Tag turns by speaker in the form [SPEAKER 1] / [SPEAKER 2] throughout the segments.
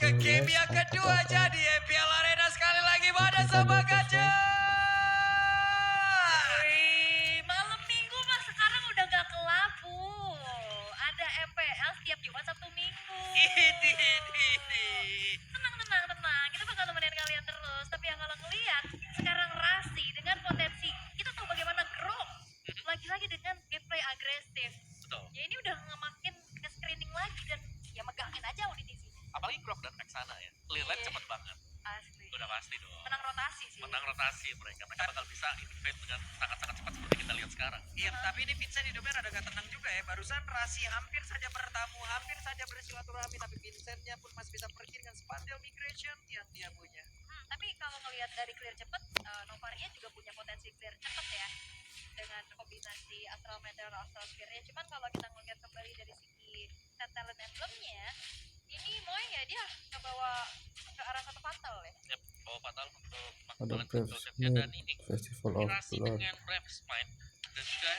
[SPEAKER 1] ke game yang kedua jadi MPL Arena sekali lagi pada sama Gajah.
[SPEAKER 2] Malam minggu mah sekarang udah gak kelabu. Ada MPL setiap Jumat Sabtu Minggu. Tenang. Kita bakal nemenin kalian terus. Tapi yang kalau ngeliat sekarang Rasi dengan potensi kita tahu bagaimana Grok lagi-lagi dengan gameplay agresif.
[SPEAKER 3] Betul.
[SPEAKER 2] Ya ini udah ngemakin ke screening lagi dan ya megangin aja audit di sini.
[SPEAKER 3] Apalagi Grok dan Vexana ya. Clear line cepet banget.
[SPEAKER 2] Asli.
[SPEAKER 3] Udah pasti dong.
[SPEAKER 2] Menang rotasi sih.
[SPEAKER 3] Menang rotasi mereka. Mereka bakal bisa invade dengan sangat-sangat cepat seperti kita lihat sekarang.
[SPEAKER 1] Iya, tapi ini Vincent hidupnya rada gak tenang juga ya. Barusan Rasi hampir saja bertamu, hampir saja bersilaturahmi, tapi Vincentnya pun masih bisa pergi dengan spatial migration yang dia punya.
[SPEAKER 2] Tapi kalau ngelihat dari clear cepet, Novaria juga punya potensi clear cepet ya dengan kombinasi Astral Meteor Astral Sphere-nya. Cuman kalau kita ngelihat kembali dari segi set talent emblemnya, ini Moy ya dia ngebawa ke arah satu fatal ya.
[SPEAKER 3] Yep, bawa fatal untuk
[SPEAKER 4] Ada
[SPEAKER 3] Macmillan
[SPEAKER 4] Brave
[SPEAKER 3] Control dan ini
[SPEAKER 4] Festival of
[SPEAKER 3] Rasi
[SPEAKER 4] Blood.
[SPEAKER 3] dengan Brave Smite dan juga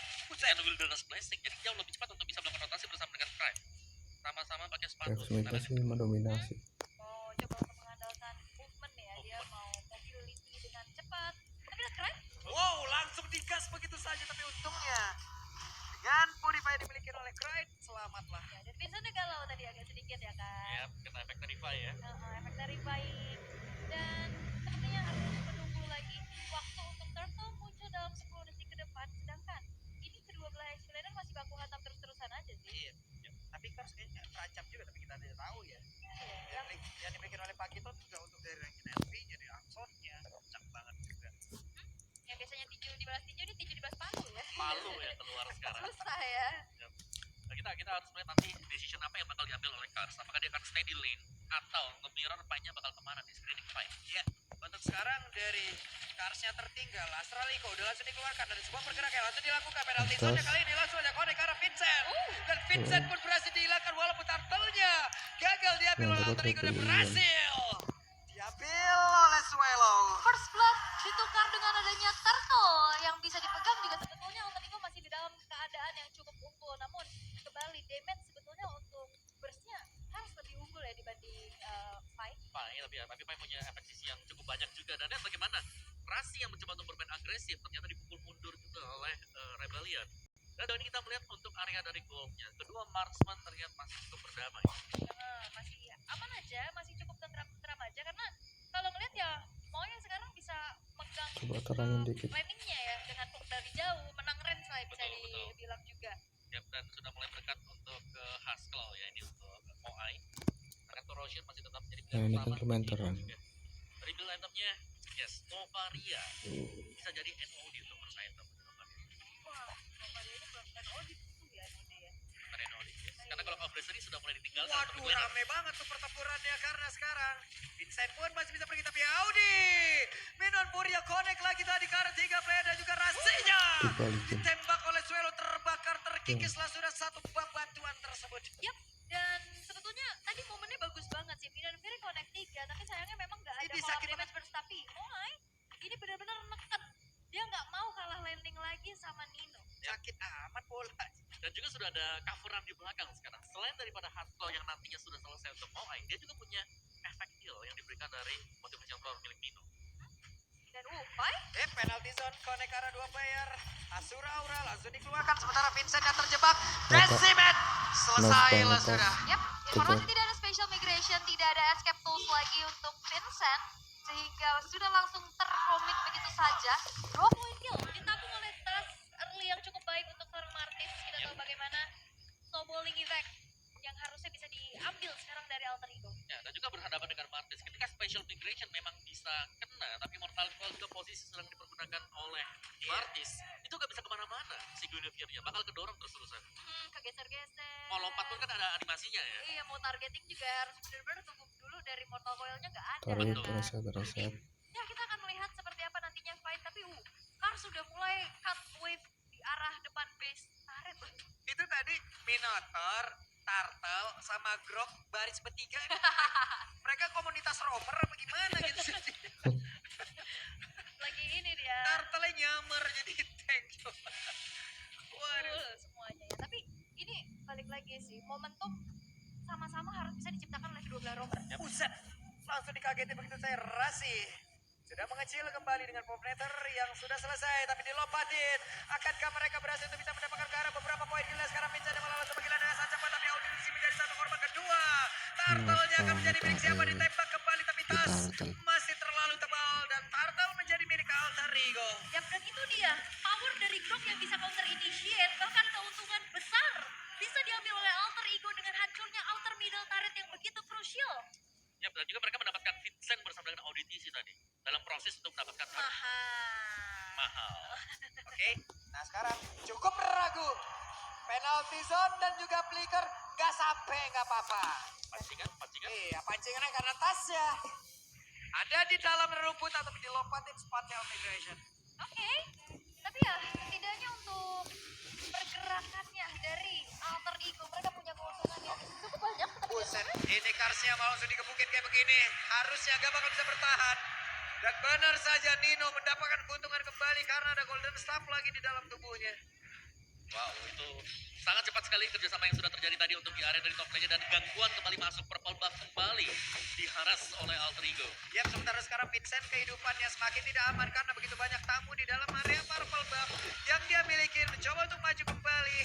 [SPEAKER 3] and Wilderness Blessing. Jadi jauh lebih cepat untuk bisa melakukan rotasi bersama dengan Prime. Sama-sama pakai sepatu.
[SPEAKER 4] Brave Smite sih mendominasi.
[SPEAKER 2] Mau coba untuk mengandalkan movement ya, dia mau mobility dengan cepat. Tapi lihat keren.
[SPEAKER 1] Wow, langsung digas begitu saja, tapi untungnya dengan purify yang dimiliki oleh Cryde, selamatlah.
[SPEAKER 2] Ya, dan Vincent galau tadi agak sedikit ya kan.
[SPEAKER 3] Yep, kena efek Terrify ya.
[SPEAKER 2] Efek dari baik. Dan sepertinya harus menunggu lagi waktu untuk Turtle muncul dalam 10 detik ke depan. Sedangkan ini kedua belah Explainer masih baku hantam terus-terusan aja sih.
[SPEAKER 1] Iya, tapi Kars kayaknya terancam juga, tapi kita tidak tahu ya.
[SPEAKER 2] Iya,
[SPEAKER 1] Yang dimiliki oleh Pakiton juga untuk dari ranking LP, jadi Axonnya kencang banget juga.
[SPEAKER 2] yang biasanya tinju dibalas tinju, ini tinju dibalas palu ya.
[SPEAKER 3] Palu ya keluar sekarang.
[SPEAKER 2] Susah ya.
[SPEAKER 3] Nah, kita harus melihat nanti decision apa yang bakal diambil oleh Cars. Apakah dia akan stay di lane atau nge-mirror fight-nya bakal kemana di screening fight.
[SPEAKER 1] Ya, untuk sekarang dari Karsnya tertinggal, Astraliko udah langsung dikeluarkan dari sebuah pergerakan yang langsung dilakukan. Penalti zone kali ini langsung aja connect ke arah Vincent. Dan Vincent pun berhasil dihilangkan walaupun turtle-nya gagal diambil oleh Astraliko dan berhasil diambil oleh Swallow.
[SPEAKER 2] First blood ditukar dengan adanya Turtle yang bisa dipegang juga sebetulnya Alterigo masih di dalam keadaan yang cukup unggul. Namun kembali damage sebetulnya untuk burstnya harus lebih unggul ya dibanding fight.
[SPEAKER 3] Tapi Pai punya efek sisi yang cukup banyak juga. Dan lihat bagaimana Rasi yang mencoba untuk bermain agresif ternyata dipukul mundur juga oleh Rebellion. Dan ini kita melihat untuk area dari goalnya. Kedua marksman terlihat masih cukup berdamai.
[SPEAKER 2] Masih aman aja, masih cukup tentram aja karena kalau ngeliat ya mau yang sekarang bisa megang
[SPEAKER 4] Coba terangin dikit.
[SPEAKER 2] planingnya ya dengan hook dari jauh, menang range lah bisa
[SPEAKER 3] Betul.
[SPEAKER 2] dibilang juga.
[SPEAKER 3] Yep, dan sudah mulai mendekat untuk ke Haskell ya ini untuk Moai. Akan Corrosion masih tetap menjadi
[SPEAKER 4] Nah, ini komplementer kan.
[SPEAKER 3] Rebuild itemnya, yes, Novaria. Bisa jadi NOD untuk first item.
[SPEAKER 2] Wah, Novaria ini belum audit tuh ya ini ya.
[SPEAKER 3] NOD, yes. Karena kalau Obressery sudah mulai ditinggalkan.
[SPEAKER 1] Waduh, rame banget tuh pertempurannya karena sekarang Vincent pun masih bisa pergi, tapi Audi Minon Puria connect lagi tadi ke arah 3 player dan juga Rasinya ditembak oleh Swallow, terbakar, terkikis lah sudah satu bak bantuan tersebut.
[SPEAKER 2] Yap, dan sebetulnya tadi momennya bagus banget sih. Minan Fury connect 3, tapi sayangnya memang nggak ada
[SPEAKER 1] Ini
[SPEAKER 2] pola
[SPEAKER 1] sakit
[SPEAKER 2] damage burst. Tapi Moai ini benar-benar neken. Dia nggak mau kalah landing lagi sama Nino.
[SPEAKER 1] Sakit amat bola.
[SPEAKER 3] Dan juga sudah ada coveran di belakang sekarang. Selain daripada hardcore yang nantinya sudah selesai untuk Moai, dia juga punya efek heal yang diberikan dari motivation flower milik Nino.
[SPEAKER 2] Dan Upai
[SPEAKER 1] Penalty zone connect ke arah 2 player. Asura Aura langsung dikeluarkan sementara Vincent yang terjebak. Resimet selesai lah sudah.
[SPEAKER 2] Yap, informasi tidak ada special migration, tidak ada escape tools lagi untuk Vincent. Sehingga sudah langsung terkomit begitu saja. 20 kill ditabung oleh Tas early yang cukup baik untuk seorang Martis. Kita tahu bagaimana snowballing effect yang harusnya bisa diambil sekarang dari Alterigo.
[SPEAKER 3] Ya, dan juga berhadapan dengan Martis. Ketika special migration memang bisa kena, tapi Mortal Coil juga posisi sedang dipergunakan oleh Martis. Itu gak bisa kemana-mana si Guinevere-nya. Bakal kedorong terus-terusan.
[SPEAKER 2] Kegeser-geser.
[SPEAKER 3] Mau lompat pun kan ada animasinya ya.
[SPEAKER 2] Iya, mau targeting juga harus benar-benar tunggu dulu dari Mortal Coil-nya nggak ada.
[SPEAKER 4] Tarik
[SPEAKER 3] Betul.
[SPEAKER 4] terasa.
[SPEAKER 2] Ya, kita akan melihat seperti apa nantinya fight. Tapi Kar sudah mulai cut wave di arah depan base turret.
[SPEAKER 1] Itu tadi Minotaur, Turtle, sama Grok baris bertiga. Mereka komunitas rover apa gimana gitu.
[SPEAKER 2] Lagi ini dia.
[SPEAKER 1] Turtle nyamar jadi tank. Waduh.
[SPEAKER 2] Semuanya ya. Tapi ini balik lagi sih, momentum sama-sama harus bisa diciptakan oleh kedua belah rover.
[SPEAKER 1] Buset, langsung dikageti begitu saya. Rasi sudah mengecil kembali dengan pop netter yang sudah selesai, tapi dilompatin. Akankah mereka berhasil untuk bisa mendapatkan ke arah beberapa poin gila? Sekarang Vincent yang malah sebagai dengan sangat cepat, tapi audisi menjadi satu korban kedua. Turtle-nya akan menjadi milik siapa? Ditembak kembali, tapi tas masih terlalu tebal dan Turtle menjadi milik Alter Ego.
[SPEAKER 2] Yap, dan itu dia power dari Grok yang bisa counter initiate, bahkan keuntungan besar bisa diambil oleh Alter Ego dengan hancurnya outer middle turret yang begitu krusial.
[SPEAKER 3] Ya, dan juga mereka mendapatkan Vincent bersama dengan Auditisi tadi. Dalam proses untuk mendapatkan mahal.
[SPEAKER 1] Oke, nah sekarang cukup ragu. Penalty zone dan juga flicker gak sampai, gak apa-apa.
[SPEAKER 3] Pancingan.
[SPEAKER 1] Iya, pancingannya karena tasnya ada di dalam rumput atau dilompatin spatial migration.
[SPEAKER 2] Oke, tapi ya setidaknya untuk pergerakannya dari Alter Ego mereka punya keuntungan yang cukup banyak.
[SPEAKER 1] Buset, ini Karsnya mau langsung dikebukin kayak begini. Harusnya gak bakal bisa bertahan. Dan benar saja Nino mendapatkan keuntungan kembali karena ada golden staff lagi di dalam tubuhnya.
[SPEAKER 3] Wow, itu sangat cepat sekali kerjasama yang sudah terjadi tadi untuk di area dari top lane dan gangguan kembali masuk, purple buff kembali diharas oleh Alter Ego.
[SPEAKER 1] Ya, sementara sekarang Vincent kehidupannya semakin tidak aman karena begitu banyak tamu di dalam area purple buff yang dia miliki. Mencoba untuk maju kembali.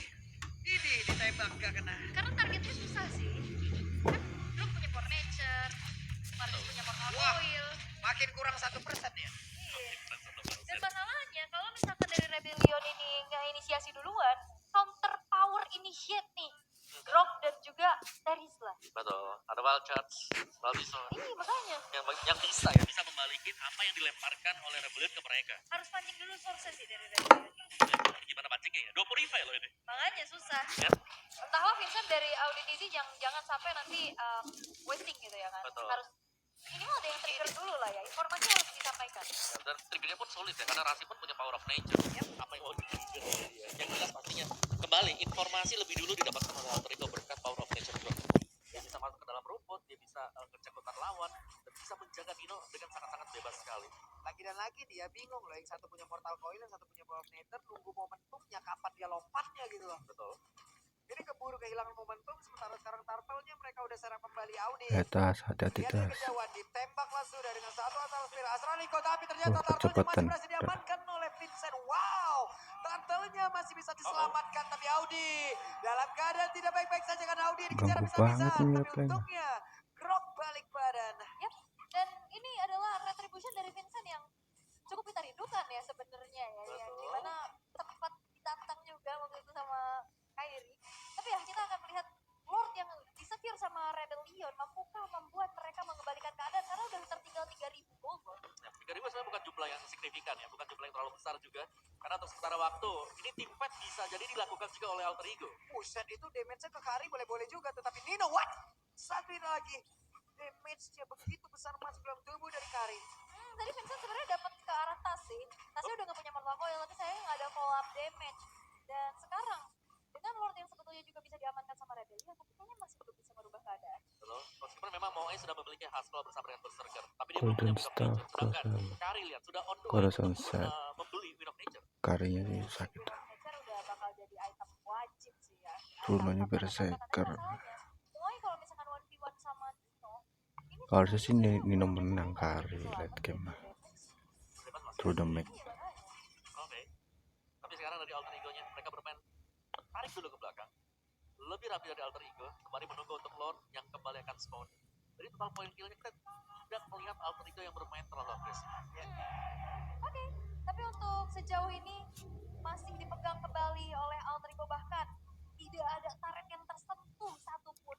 [SPEAKER 1] Ini ditembak gak kena.
[SPEAKER 2] Karena targetnya susah sih. Kan Grok punya Power Nature, Marcus punya Power
[SPEAKER 1] Wah.
[SPEAKER 2] Oil.
[SPEAKER 1] Makin kurang 1% ya.
[SPEAKER 2] Dan masalahnya kalau misalkan dari Rebellion ini nggak inisiasi duluan, counter power initiate nih. Grok dan juga Terisla.
[SPEAKER 3] Betul, ada wild charge, Baldison.
[SPEAKER 2] Ini makanya
[SPEAKER 3] Yang bisa membalikin apa yang dilemparkan oleh Rebellion ke mereka.
[SPEAKER 2] harus pancing dulu source sih dari Rebellion.
[SPEAKER 3] Gimana pancingnya ya? 2 purify loh ini.
[SPEAKER 2] Makanya susah.
[SPEAKER 3] Ya.
[SPEAKER 2] Entahlah Vincent dari auditisi jangan sampai nanti wasting gitu ya kan.
[SPEAKER 3] Betul.
[SPEAKER 2] Harus ini mah ada yang trigger dulu lah ya. Informasi harus disampaikan.
[SPEAKER 3] Dan triggernya pun sulit ya, karena Rasi pun punya power of nature. Apa yang mau di-trigger dia? Yang jelas pastinya, kembali, informasi lebih dulu didapatkan oleh Alter Ego berkat power of nature juga. Dia bisa masuk ke dalam rumput, dia bisa ngecek hutan lawan, dan bisa menjaga Nino dengan sangat-sangat bebas sekali.
[SPEAKER 1] Lagi dan lagi dia bingung loh. Yang satu punya mortal coil, yang satu punya power of nature. Nunggu momentumnya kapan dia lompatnya gitu loh.
[SPEAKER 3] Betul.
[SPEAKER 1] Jadi keburu kehilangan momentum. Sementara sekarang Turtle-nya mereka udah serang kembali Audi.
[SPEAKER 4] Tas, hati-hati
[SPEAKER 1] Lihat dari
[SPEAKER 4] tas.
[SPEAKER 1] kejauhan, ditembaklah sudah dengan satu asal spiral Astraliko, tapi ternyata Turtle-nya
[SPEAKER 4] kecepatan.
[SPEAKER 1] masih berhasil diamankan oleh Vincent. Wow, Turtle-nya masih bisa diselamatkan, tapi Audi dalam keadaan tidak baik-baik saja karena Audi dikejar
[SPEAKER 4] Ganggu
[SPEAKER 1] bisa-bisa.
[SPEAKER 4] banget nih
[SPEAKER 1] Tapi
[SPEAKER 4] replaynya.
[SPEAKER 1] untungnya Grok balik badan.
[SPEAKER 2] Yap. Dan ini adalah retribution dari Vincent yang cukup kita rindukan ya sebenarnya ya. Yang
[SPEAKER 3] Betul.
[SPEAKER 2] dimana tempat ditantang juga waktu itu sama Kairi. Tapi ya kita akan melihat Lord yang disappear sama Rebellion mampukah membuat mereka mengembalikan keadaan karena udah tertinggal 3.000 gold loh.
[SPEAKER 3] Nah, 3.000 sebenarnya bukan jumlah yang signifikan ya, bukan jumlah yang terlalu besar juga. Karena untuk sementara waktu, ini team fight bisa jadi dilakukan juga oleh Alter Ego.
[SPEAKER 1] Buset, itu damage-nya ke Kari boleh-boleh juga. Tetapi Nino, what? Satu ini lagi. Damage-nya begitu besar masuk dalam tubuh dari Kari.
[SPEAKER 2] Tadi Vincent sebenarnya dapat ke arah tas sih. Tasnya udah gak punya mortal coil tapi saya nggak ada follow up damage. Dan sekarang dengan Lord yang sebetulnya juga bisa diamankan sama Rebellion tapi kayaknya masih belum bisa merubah keadaan.
[SPEAKER 3] Betul. Meskipun memang Moe sudah memiliki Haskell bersama dengan Berserker, tapi dia
[SPEAKER 4] Golden
[SPEAKER 3] belum punya Wind of
[SPEAKER 4] Staff,
[SPEAKER 3] Nature. Sedangkan
[SPEAKER 4] Corazon.
[SPEAKER 3] Kari lihat sudah on the way
[SPEAKER 4] Corazon
[SPEAKER 3] untuk
[SPEAKER 4] set.
[SPEAKER 3] membeli Wind of Nature.
[SPEAKER 4] Karinya sih sakit.
[SPEAKER 2] Nature udah bakal jadi item wajib sih ya.
[SPEAKER 4] Runanya
[SPEAKER 2] Item
[SPEAKER 4] Berserker.
[SPEAKER 2] tapi masalahnya, Moe kalau misalkan 1v1 sama Nino, ini
[SPEAKER 4] Harusnya sih Nino menang Kari late game mah.
[SPEAKER 3] Bebas mas.
[SPEAKER 4] Through the map.
[SPEAKER 3] Oke. Tapi sekarang dari Alter Ego-nya, mereka bermain tarik dulu ke belakang. Lebih rapi dari Alter Ego, kembali menunggu untuk Lord yang kembali akan spawn. Dari total point kill-nya kita tidak melihat Alter Ego yang bermain terlalu agresif.
[SPEAKER 2] Oke, tapi untuk sejauh ini masih dipegang kembali oleh Alter Ego, bahkan tidak ada turret yang tersentuh satupun.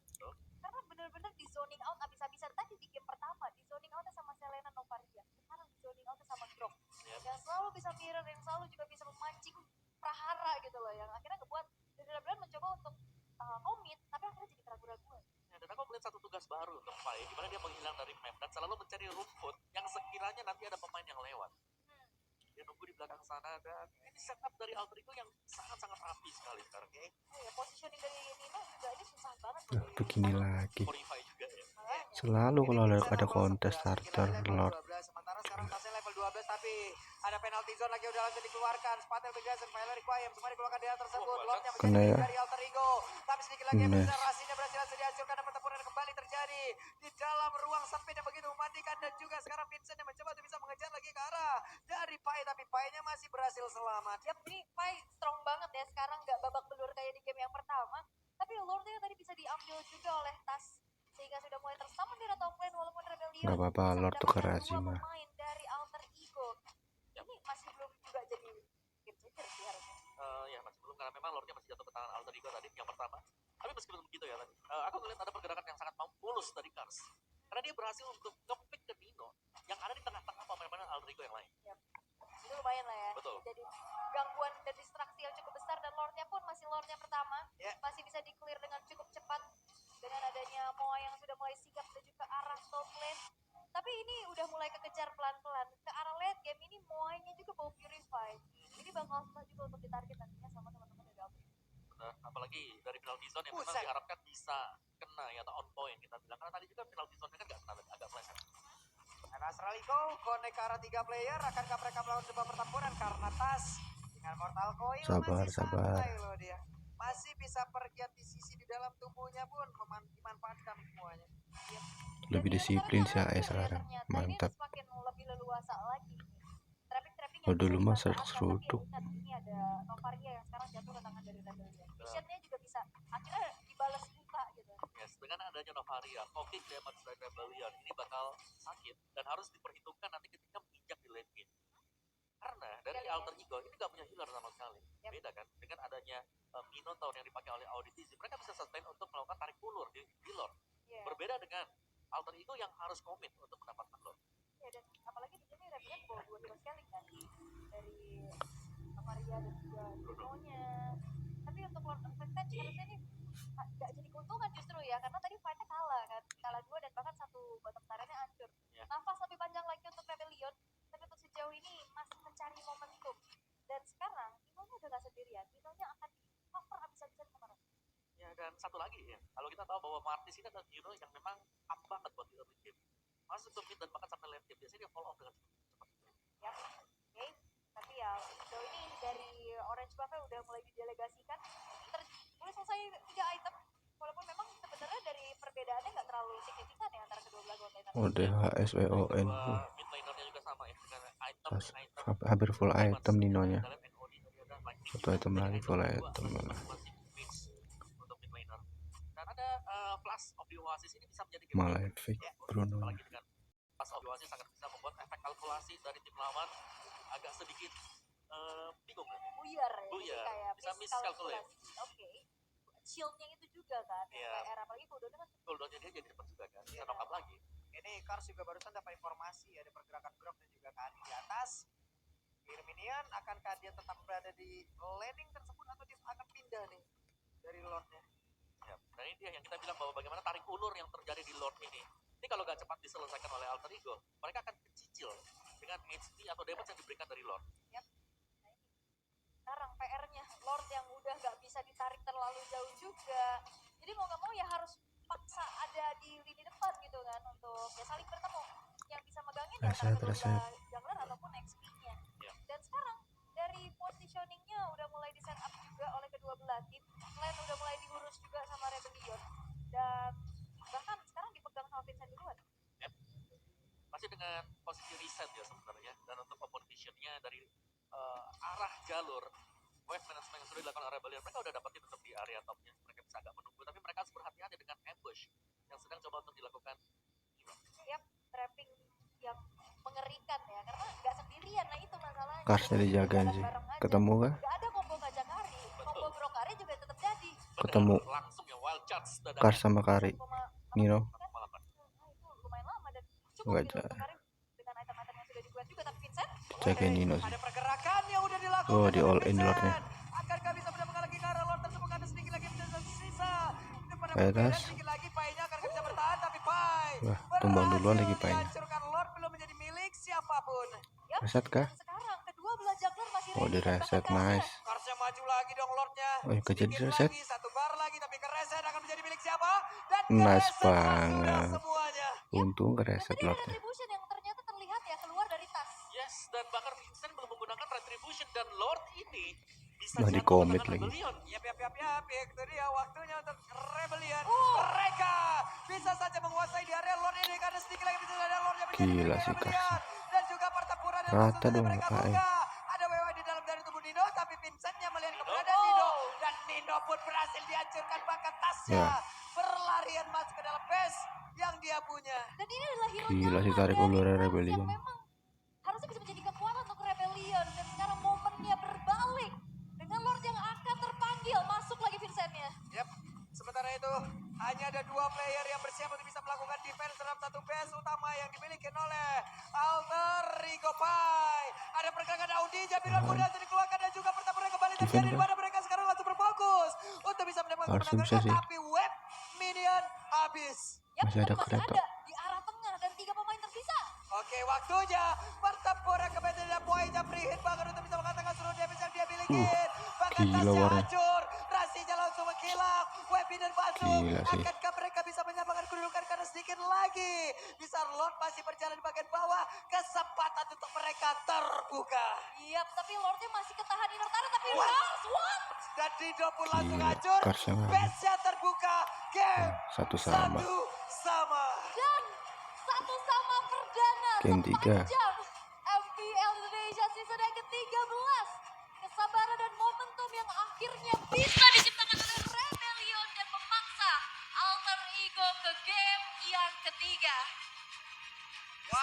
[SPEAKER 2] Karena benar-benar di zoning out abis-abisan tadi di game pertama, di zoning out sama Selena Novaria. Sekarang di zoning out sama Grok. Yang selalu bisa mirror, yang selalu juga bisa memancing prahara gitu loh, yang akhirnya ngebuat benar-benar mencoba untuk komit, tapi akhirnya jadi keraguan-raguan.
[SPEAKER 3] Ya, dan aku melihat satu tugas baru untuk Pai, di mana dia menghilang dari map dan selalu mencari rumput yang sekiranya nanti ada pemain yang lewat. Dia nunggu di belakang sana dan ini setup dari Alter Ego yang sangat-sangat rapi sekali sekarang.
[SPEAKER 2] Ya, positioning dari Nino juga ini susah banget
[SPEAKER 4] Nah, begini lagi.
[SPEAKER 3] Purify juga ya.
[SPEAKER 4] Selalu kalau ada kontes starter Lord.
[SPEAKER 1] Sementara sekarang tasnya level 12 tapi Ada penalti zone lagi udah langsung dikeluarkan. Spatel Pegasus, Valerie Quayem semua dikeluarkan di hal tersebut. Lordnya
[SPEAKER 4] Kena
[SPEAKER 1] menjadi
[SPEAKER 4] ya.
[SPEAKER 1] dari Alter Ego. Tapi sedikit lagi
[SPEAKER 4] Nice.
[SPEAKER 1] besar Rasinya berhasil dihancurkan dan pertempuran kembali terjadi di dalam ruang sempit yang begitu mematikan dan juga sekarang Vincent yang mencoba untuk bisa mengejar lagi ke arah dari Pai tapi Pai-nya masih berhasil selamat.
[SPEAKER 2] Yap, ini Pai strong banget ya sekarang, nggak babak belur kayak di game yang pertama. Tapi Lordnya tadi bisa diambil juga oleh Tas. Sehingga sudah mulai tersummon di top lane walaupun Rebellion
[SPEAKER 4] Gak apa-apa,
[SPEAKER 2] bisa
[SPEAKER 4] Lord tuh
[SPEAKER 2] mendapatkan
[SPEAKER 4] kerasi
[SPEAKER 2] dua
[SPEAKER 4] mah.
[SPEAKER 2] pemain dari Alter Ego. Ini masih belum juga jadi game changer sih harusnya.
[SPEAKER 3] Ya masih belum karena memang Lordnya masih jatuh ke tangan Alter Ego tadi yang pertama. Tapi meskipun begitu ya tadi, aku ngeliat ada pergerakan yang sangat mulus dari Kars. Karena dia berhasil untuk nge-pick ke Nino yang ada di tengah-tengah pemain-pemain Alter Ego yang lain.
[SPEAKER 2] Itu lumayan lah ya.
[SPEAKER 3] Betul.
[SPEAKER 2] Jadi gangguan dan distraksi yang cukup besar dan Lordnya pun masih Lordnya pertama.
[SPEAKER 1] Ya.
[SPEAKER 2] Masih bisa di-clear dengan cukup cepat. Dengan adanya Moa yang sudah mulai sigap menuju ke arah top lane. Tapi ini udah mulai kekejar pelan-pelan. Ke arah late game ini Moa-nya juga mau purify. Ini bakal susah juga untuk ditarget nantinya sama teman-teman dari Alter.
[SPEAKER 3] Benar. Apalagi dari penalty zone yang memang
[SPEAKER 1] Buset.
[SPEAKER 3] diharapkan bisa kena ya atau on point kita bilang. Karena tadi juga penalty zone kan nggak kena, agak meleset.
[SPEAKER 1] Dan Astralico connect ke arah 3 player. Akankah mereka melakukan sebuah pertempuran karena Tas dengan Mortal Coil
[SPEAKER 4] Sabar,
[SPEAKER 1] masih
[SPEAKER 4] sabar.
[SPEAKER 1] santai loh dia. Masih bisa pergiat di sisi di dalam tubuhnya pun dimanfaatkan semuanya.
[SPEAKER 4] Lebih disiplin si AS sekarang. Mantap.
[SPEAKER 2] Ini semakin lebih leluasa lagi. Trapping
[SPEAKER 4] Oh, dulu mah seruduk.
[SPEAKER 2] Ini ada Novaria yang sekarang jatuh ke tangan dari Rebellion. Visionnya juga bisa akhirnya dibalas buka gitu.
[SPEAKER 3] Yes, dengan adanya Novaria, focus damage dari Rebellion ini bakal sakit dan harus diperhitungkan nanti ketika menginjak di lane game. Karena dari Alter Ego ini nggak punya healer sama sekali. Beda kan dengan adanya Minotaur yang dipakai oleh Auditizi, mereka bisa sustain untuk melakukan tarik ulur di Lord.
[SPEAKER 2] Yeah.
[SPEAKER 3] Berbeda dengan Alter Ego yang harus komit untuk mendapatkan Lord.
[SPEAKER 2] Ya, dan apalagi di sini Rebellion bawa 2 hero scaling kan dari Novaria dan juga Bruno-nya. Tapi untuk Lord of Revenge harusnya ini nggak jadi keuntungan justru ya, karena tadi fight-nya kalah kan, kalah 2 dan bahkan 1 bottom tariannya hancur.
[SPEAKER 3] Ya.
[SPEAKER 2] Nafas lebih panjang lagi untuk Rebellion, tapi untuk sejauh ini masih mencari momentum. Dan sekarang Nino-nya udah nggak sendirian, Nino-nya akan di-cover abis-abisan kemarin.
[SPEAKER 3] Ya, dan satu lagi ya, kalau kita tahu bahwa Martis ini adalah hero yang memang up banget buat di early game. Masuk ke mid dan bahkan sampai late game, biasanya dia fall off dengan cepat.
[SPEAKER 2] Ya, oke. Tapi ya sejauh ini dari Orange Buff-nya udah mulai didelegasikan. Boleh selesai 3 item. Walaupun memang sebenarnya dari perbedaannya nggak terlalu signifikan ya antara kedua belah kontainer.
[SPEAKER 4] ODHSWON.
[SPEAKER 3] Kedua mid lanernya juga sama ya, dengan item.
[SPEAKER 4] Hampir full item Ninonya.
[SPEAKER 3] Kita lihat NOD tadi ada Lightning.
[SPEAKER 4] Satu item lagi full
[SPEAKER 3] Dari
[SPEAKER 4] item malah.
[SPEAKER 3] masih mix untuk mid laner. Dan ada Flash of the Oasis ini bisa menjadi
[SPEAKER 4] Malah efek Bruno.
[SPEAKER 3] apalagi dengan Flash of the Oasis sangat bisa membuat efek kalkulasi dari tim lawan agak sedikit bingung.
[SPEAKER 2] Buyar ya.
[SPEAKER 3] Buyar.
[SPEAKER 2] Jadi kayak
[SPEAKER 3] Bisa miscalculate.
[SPEAKER 2] Oke. Shieldnya itu juga kan.
[SPEAKER 3] Iya.
[SPEAKER 2] PR apalagi cooldownnya kan.
[SPEAKER 3] Cooldownnya dia jadi cepat juga kan, bisa
[SPEAKER 1] Iya.
[SPEAKER 3] knock up lagi.
[SPEAKER 1] Ini Kars juga barusan dapat informasi ada pergerakan Grok dan juga Kari di atas. Minion akankah dia tetap berada di landing tersebut atau dia akan pindah nih dari Lordnya?
[SPEAKER 3] Ya, dan ini dia yang kita bilang bahwa bagaimana tarik ulur yang terjadi di Lord ini. Ini kalau nggak cepat diselesaikan oleh Alter Ego, mereka akan kecicil dengan HP atau damage yang diberikan dari Lord.
[SPEAKER 2] Sekarang PR-nya Lord yang udah nggak bisa ditarik terlalu jauh juga. Jadi mau nggak mau ya harus paksa ada di lini depan gitu kan untuk ya saling bertemu. Yang bisa megangin ya antara kedua belah jungler ataupun XP-nya.
[SPEAKER 3] Ya.
[SPEAKER 2] Dan sekarang dari positioning-nya udah mulai di set up juga oleh kedua belah tim. Lane udah mulai diurus juga sama Rebellion. Dan bahkan sekarang dipegang sama Vincent duluan.
[SPEAKER 3] Masih dengan posisi reset ya sebenarnya. Dan untuk opposition-nya dari arah jalur wave management yang sudah dilakukan oleh Rebellion, mereka udah dapetin untuk di area topnya. Mereka bisa agak menunggu, tapi mereka harus berhati-hati dengan ambush yang sedang coba untuk dilakukan.
[SPEAKER 2] Yap, trapping yang mengerikan ya, karena nggak sendirian, nah itu masalahnya.
[SPEAKER 4] Karsnya dijagain sih. Ketemu kah?
[SPEAKER 2] Nggak ada combo Kajakari, combo Grokari juga tetap jadi.
[SPEAKER 4] Ketemu.
[SPEAKER 3] Langsung ya wild charge dadakan.
[SPEAKER 4] Kars sama Kari. Nino.
[SPEAKER 3] Malahan.
[SPEAKER 2] Itu lumayan lama dan cukup
[SPEAKER 4] Nggak
[SPEAKER 2] gitu untuk Kari dengan item-item yang sudah dibuat juga, tapi Vincent
[SPEAKER 4] Jagain Nino sih.
[SPEAKER 1] Ada pergerakan yang udah dilakukan.
[SPEAKER 4] Oh, di all
[SPEAKER 1] oleh
[SPEAKER 4] in
[SPEAKER 1] Vincent.
[SPEAKER 4] Lordnya.
[SPEAKER 1] Akankah bisa mendapatkan lagi ke arah Lord tersebut? Ada sedikit lagi yang tersisa. Itu pada
[SPEAKER 4] Ayo,
[SPEAKER 1] berbeda,
[SPEAKER 4] Tas.
[SPEAKER 1] sedikit lagi Pai-nya akankah bisa bertahan, tapi Pai
[SPEAKER 4] Wah, tumbang duluan lagi
[SPEAKER 1] berhasil
[SPEAKER 4] Pai-nya.
[SPEAKER 1] dihancurkan. Lord belum menjadi milik siapapun.
[SPEAKER 2] Yap,
[SPEAKER 4] Reset kah?
[SPEAKER 2] dan sekarang kedua belah jungler masih
[SPEAKER 4] Oh,
[SPEAKER 2] ready,
[SPEAKER 4] di
[SPEAKER 2] dan
[SPEAKER 4] reset,
[SPEAKER 2] bahkan
[SPEAKER 4] nice.
[SPEAKER 1] Karsnya maju lagi dong Lordnya.
[SPEAKER 4] Oh, ya, kejadi
[SPEAKER 1] Sedikit
[SPEAKER 4] reset.
[SPEAKER 1] lagi, 1 bar lagi, tapi kereset akan menjadi milik siapa? Dan
[SPEAKER 4] Nice
[SPEAKER 1] kereset sudah
[SPEAKER 4] banget.
[SPEAKER 1] semuanya.
[SPEAKER 4] Untung
[SPEAKER 2] Dan
[SPEAKER 4] kereset
[SPEAKER 2] tadi ada
[SPEAKER 4] Lordnya.
[SPEAKER 2] retribution yang ternyata terlihat ya keluar dari tas.
[SPEAKER 3] Yes, dan bahkan Vincent belum ini bisa
[SPEAKER 4] Wah, di
[SPEAKER 3] jatuh ke
[SPEAKER 4] komit
[SPEAKER 3] tangan
[SPEAKER 4] lagi.
[SPEAKER 3] Rebellion.
[SPEAKER 1] Yap, itu dia waktunya untuk Rebellion. Mereka bisa saja menguasai di area Lord ini karena sedikit lagi bisa ada Lord yang menjadi
[SPEAKER 4] Gila
[SPEAKER 1] milik
[SPEAKER 4] sih
[SPEAKER 1] Rebellion.
[SPEAKER 4] Karsnya.
[SPEAKER 1] Dan juga pertempuran yang
[SPEAKER 4] Rata
[SPEAKER 1] langsung saja
[SPEAKER 4] dong
[SPEAKER 1] mereka
[SPEAKER 4] AE.
[SPEAKER 1] buka. Ada WW di dalam dari tubuh Nino, tapi Vincentnya melihat keberadaan Nino. Dan Nino pun berhasil dihancurkan, bahkan tasnya
[SPEAKER 4] Ya.
[SPEAKER 1] berlarian masuk ke dalam base yang dia punya.
[SPEAKER 2] Dan ini adalah hero
[SPEAKER 4] Gila sih
[SPEAKER 2] nyaman
[SPEAKER 4] tarik
[SPEAKER 2] dari
[SPEAKER 4] ulur
[SPEAKER 2] Kars
[SPEAKER 4] Rebellion.
[SPEAKER 2] yang memang harusnya bisa menjadi kekuatan untuk Rebellion. Dan sekarang momennya berbalik. Dengan Lord yang akan terpanggil, masuk lagi Vincentnya.
[SPEAKER 1] Yap. Sementara itu hanya ada 2 player yang bersiap untuk bisa melakukan defense terhadap satu base utama yang dimiliki oleh Alter Ego Pai. Ada pergerakan Audi, Jabiran muda sudah dikeluarkan dan juga pertempuran kembali terjadi
[SPEAKER 4] Defend
[SPEAKER 1] di
[SPEAKER 4] kan?
[SPEAKER 1] mana mereka sekarang langsung berfokus untuk bisa mendapatkan
[SPEAKER 4] Harusnya
[SPEAKER 1] kemenangan,
[SPEAKER 4] bisa sih.
[SPEAKER 1] tapi web minion habis.
[SPEAKER 2] Yap,
[SPEAKER 4] Masih ada
[SPEAKER 2] tapi
[SPEAKER 4] kereta.
[SPEAKER 2] ada di arah tengah dan 3 pemain tersisa.
[SPEAKER 1] Oke, waktunya pertempuran kembali dan poin jam hit bahkan untuk bisa mengatakan seluruh damage yang dia miliki. Bahkan
[SPEAKER 4] gila
[SPEAKER 1] tasnya
[SPEAKER 4] warnya.
[SPEAKER 1] hancur, rasinya langsung menghilang, weapon masuk.
[SPEAKER 4] Gila sih.
[SPEAKER 1] Akankah mereka bisa menyamakan kedudukan karena sedikit lagi bisa Lord masih berjalan di bagian bawah, kesempatan untuk mereka terbuka.
[SPEAKER 2] Yap, tapi Lordnya masih ketahan inner turret, tapi Kars, what?
[SPEAKER 1] Dan Dido pun langsung
[SPEAKER 4] Gila,
[SPEAKER 1] hancur,
[SPEAKER 4] Kars yang habis.
[SPEAKER 1] base-nya terbuka, game
[SPEAKER 4] Satu sama.
[SPEAKER 2] Dan satu sama perdana
[SPEAKER 4] Game 3.
[SPEAKER 2] sepanjang MPL Indonesia season yang ke-13. Kesabaran dan momentum yang akhirnya bisa